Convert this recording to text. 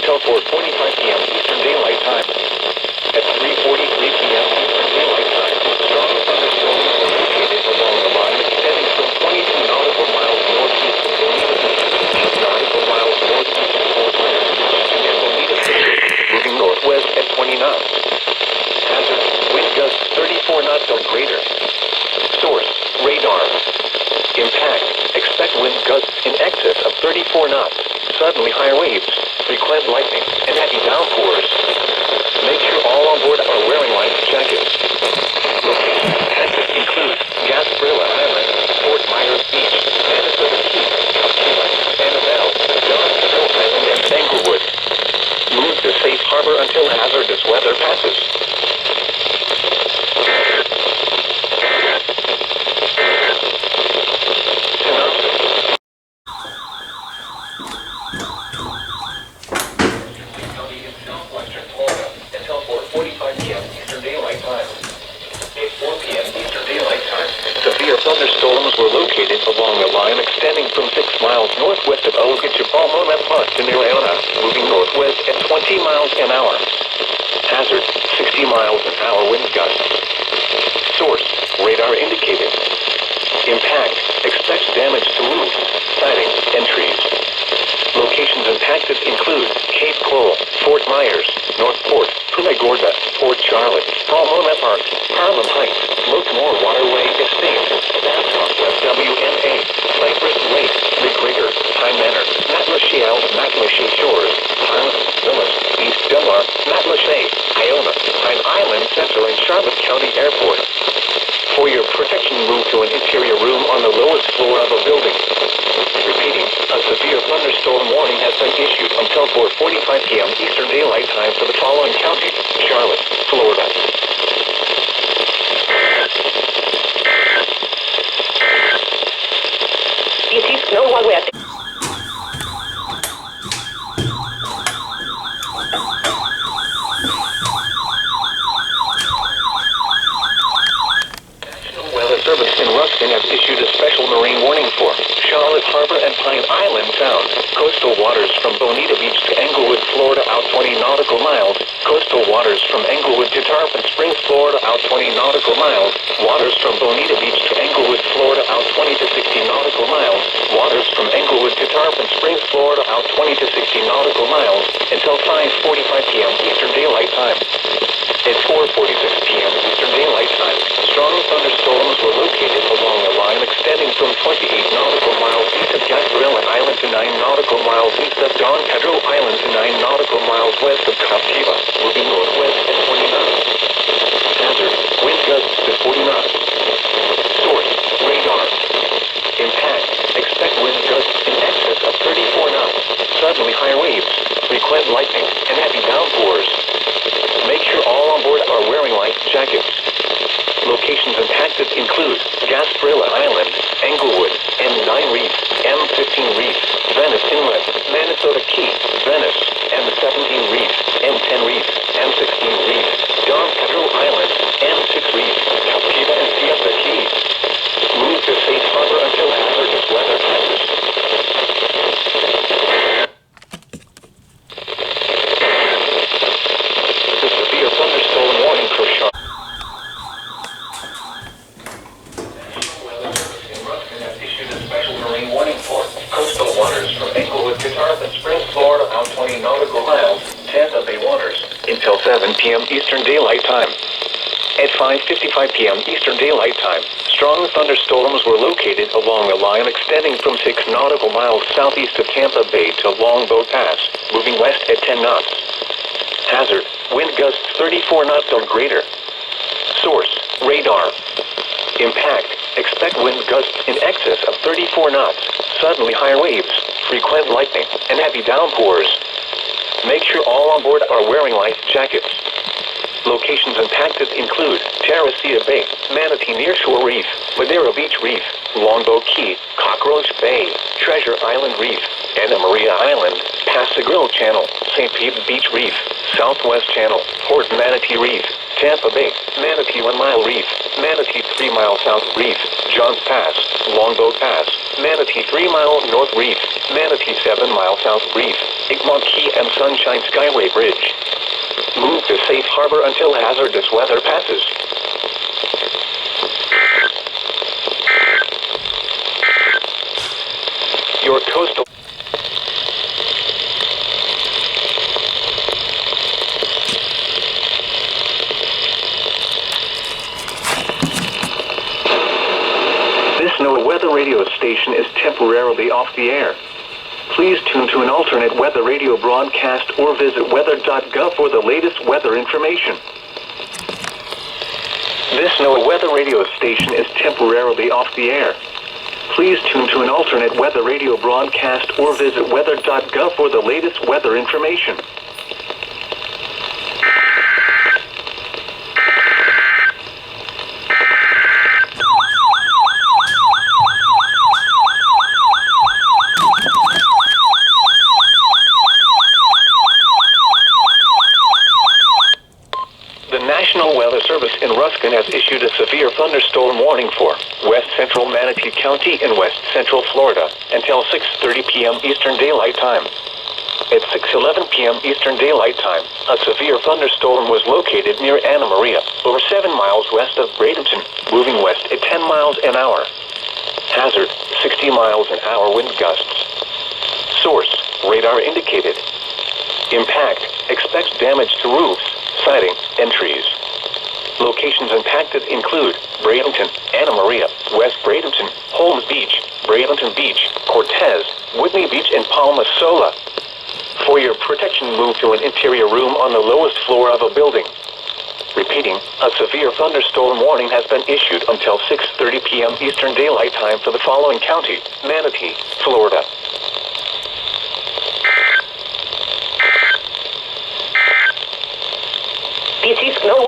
until 4:45 p.m. Eastern Daylight Time. At 3:43 p.m. Eastern Daylight Time, strong thunderstorms were located along the line extending from 22 nautical miles northeast of Bonita Beach, 8 nautical miles northeast of Fort Myers Beach, and Bonita Beach, moving northwest at 20 knots. Hazard, wind gusts 34 knots or greater. Source, radar. Impact, expect wind gusts in excess of 34 knots, suddenly higher waves, frequent lightning, and heavy downpours. Make sure all on board are wearing life jackets. Locations impacted include Gasparilla Island, Fort Myers Beach, Manatee Key, Annabelle, John Pedro Island, and Englewood. Move to safe harbor until hazardous weather passes. Thunderstorms were located along a line extending from 6 miles northwest of Manatee Park to near Leona, moving northwest at 20 miles an hour. Hazard, 60 miles an hour wind gusts. Source, radar indicated. Impact, expect damage to roofs, siding, and trees. Locations impacted include Cape Coral, Fort Myers, Northport, Punta Gorda, Port Charlotte, Pomona Park, Harlem Heights, Lockmore Waterway Estate, Bastrop, WMA, Cypress Lake, Big Rigger, Pine Manor, Matlacha Shores, Highland, Villas, East Delmar, Matlacha, Iona, Pine Island Center, and Charlotte County Airport. For your protection, move to an interior room on the lowest floor of a building. Repeating, a severe thunderstorm warning has been issued until 4:45 p.m. Eastern Daylight Time for the following counties: Charlotte, Florida. It is no one way. Service in Ruskin has issued a special marine warning for Charlotte Harbor and Pine Island Sound. Coastal waters from Bonita Beach to Englewood, Florida, out 20 nautical miles. Coastal waters from Englewood to Tarpon Springs, Florida, out 20 nautical miles. Waters from Bonita Beach to Englewood, Florida, out 20 to 60 nautical miles. Waters from Englewood to Tarpon Springs, Florida, out 20 to 60 nautical miles until 5:45 p.m. Eastern Daylight Time. At 4:46 p.m. Eastern Daylight Time, strong thunderstorms were located along a line extending from 28 nautical miles east of Gasparilla Island to 9 nautical miles east of Don Pedro Island to 9 nautical miles west of Captiva, moving northwest at 20 knots. Hazard, wind gusts to 40 knots. Source, radar. Impact, expect wind gusts in excess of 34 knots, suddenly higher waves, frequent lightning, and heavy downpours. Make sure all on board are wearing life jackets. Locations impacted include Gasparilla Island, Englewood, M9 Reef, M15 Reef, Venice Inlet, Minnesota Key, Venice, M17 Reef, M10 Reef, M16 Reef, Don Pedro Island, M6 Reef, Captiva and Siesta Key. Move to safe harbor until hazardous weather passes. The severe thunderstorm warning for Charlotte. Coastal waters from Englewood to Tarpon Springs, Florida, out 20 nautical miles, Tampa Bay waters, until 7 p.m. Eastern Daylight Time. At 5:55 p.m. Eastern Daylight Time, strong thunderstorms were located along a line extending from 6 nautical miles southeast of Tampa Bay to Longboat Pass, moving west at 10 knots. Hazard, wind gusts 34 knots or greater. Source, radar. Impact, expect wind gusts in excess of 34 knots, suddenly higher waves, frequent lightning, and heavy downpours. Make sure all on board are wearing life jackets. Locations impacted include Terracea Bay, Manatee Nearshore Reef, Madera Beach Reef, Longboat Key, Cockroach Bay, Treasure Island Reef, Anna Maria Island, Paso Grill Channel, St. Pete Beach Reef, Southwest Channel, Port Manatee Reef, Tampa Bay, Manatee 1 Mile Reef, Manatee 3 Mile South Reef, Johns Pass, Longboat Pass, Manatee 3 Mile North Reef, Manatee 7 Mile South Reef, Egmont Key and Sunshine Skyway Bridge. Move to safe harbor until hazardous weather passes. Your coastal... This NOAA weather radio station is temporarily off the air. Please tune to an alternate weather radio broadcast or visit weather.gov for the latest weather information. This NOAA weather radio station is temporarily off the air. Please tune to an alternate weather radio broadcast or visit weather.gov for the latest weather information. The National Weather Service in Ruskin has issued a severe thunderstorm warning for west central Manatee County in west central Florida until 6:30 p.m. Eastern Daylight Time. At 6:11 p.m. Eastern Daylight Time, a severe thunderstorm was located near Anna Maria, over 7 miles west of Bradenton, moving west at 10 miles an hour. Hazard, 60 miles an hour wind gusts. Source, radar indicated. Impact, expects damage to roofs, siding, and trees. Locations impacted include Bradenton, Anna Maria, West Bradenton, Holmes Beach, Bradenton Beach, Cortez, Whitney Beach, and Palma Sola. For your protection, move to an interior room on the lowest floor of a building. Repeating, a severe thunderstorm warning has been issued until 6:30 p.m. Eastern Daylight Time for the following county: Manatee, Florida,